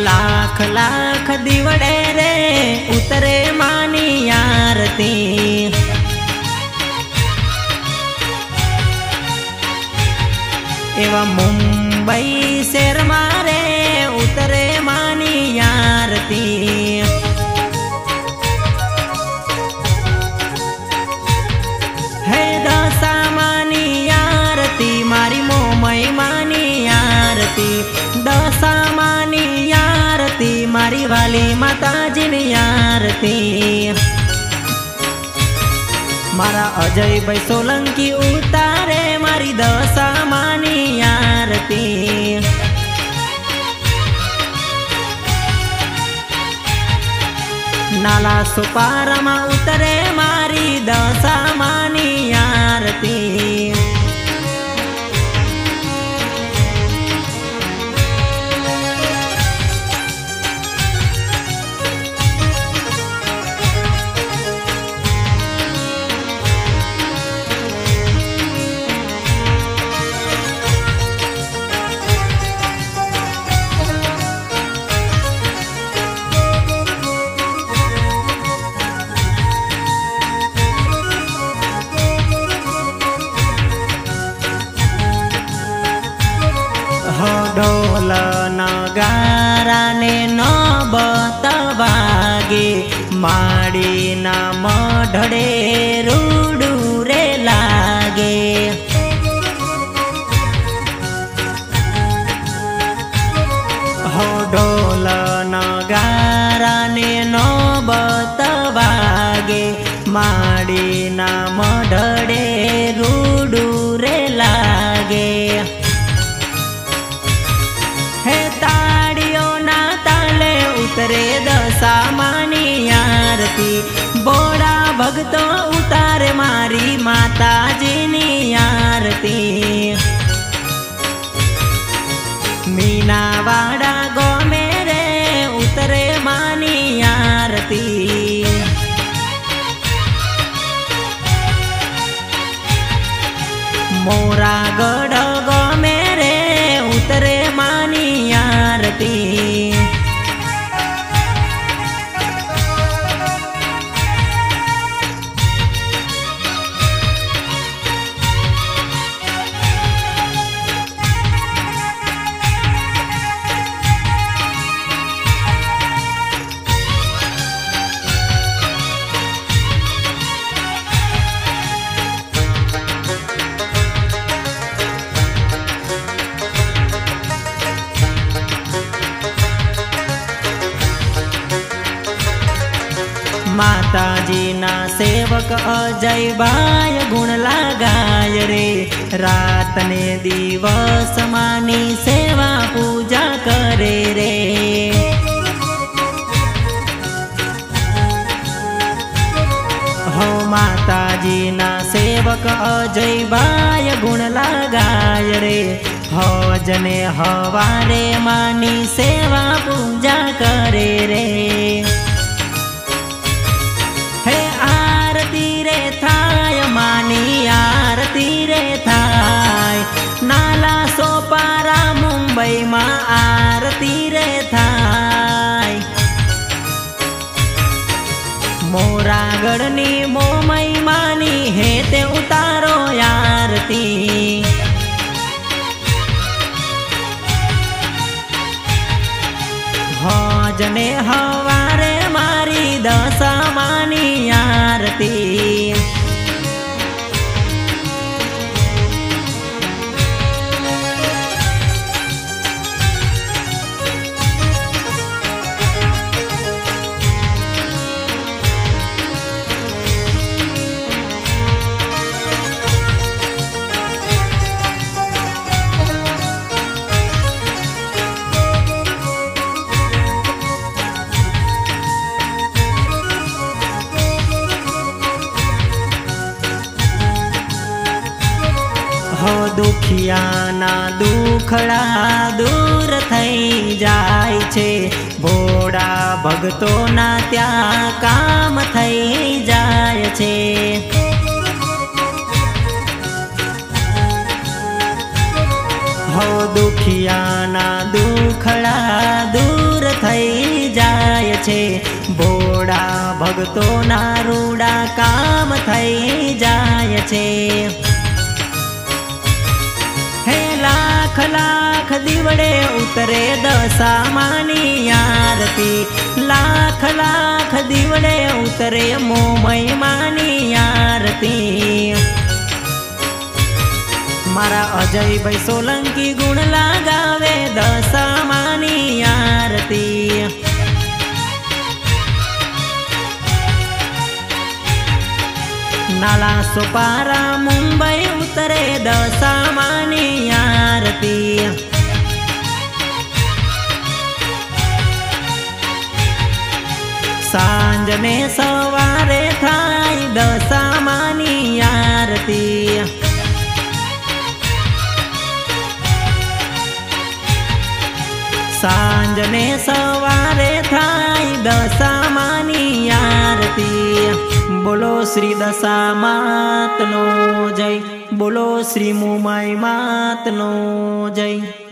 लाख लाख दीवड़े रे उतरे मानी आरती। एवं मुंबई शहर मारे उतरे मानी आरती। है दशा मानी आरती मारी मोमई मानी आरती। दशा मानी आरती मारी वाली माताजी नी आरती। मारा अजय भाई सोलंकी उतारे मारी दशा मानी आरती। नाला सुपारा मा उतरे मारी दशा मानी आरती। ढोल नगारा ने नौबत वागे माड़ी ना मढड़े रूडू रे लागे। हो ढोल नगारा ने नौबत वागे माड़ी ना मढड़े रूडू रे लागे। उतरे दशा मानी आरती। बोड़ा भगतो उतारे मारी माताजी नी आरती। मीनावाड़ा गोमे रे उतरे मानी आरती। मोरागढ़ गोमे रे उतरे मानी आरती। माताजी ना सेवक अजय भाई गुण लगाय रे। रात ने दिवस मानी सेवा पूजा करे रे। हो माताजी ना सेवक अजय भाई गुण लगाय रे। हो जने हवारे मानी सेवा पूजा करे रे। मानी आरती रे थाय नाला सोपारा मुंबई मा आरती रे थाय। मोरागढ़ नी मोमई मानी हे ते उतारो आरती। हो जने हवारे मारी दशा मानी आरती। हो दुखियाना दुखड़ा दूर थई जाय छे। भोड़ा भगतोना त्या काम थई जाय छे। हो दुखियाना दुखड़ा दूर छे। भोळा भक्तोना रूडा काम थई जाय छे। हे लाख लाख दीवड़े उतरे दशामानी आरती। लाख लाख दीवड़े उतरे मोमय मानी आरती। मारा अजय भाई सोलंकी गुण लगावे दशामानी आरती। नाला सोपारा मुंबई उतरे दशामानी आरती। सांजने सवारे थाय दशामानी आरती। सांजने सवारे थाय दशामानी आरती। बोलो श्री दशा मातनो जय। बोलो श्री मोमाई मातनो जय।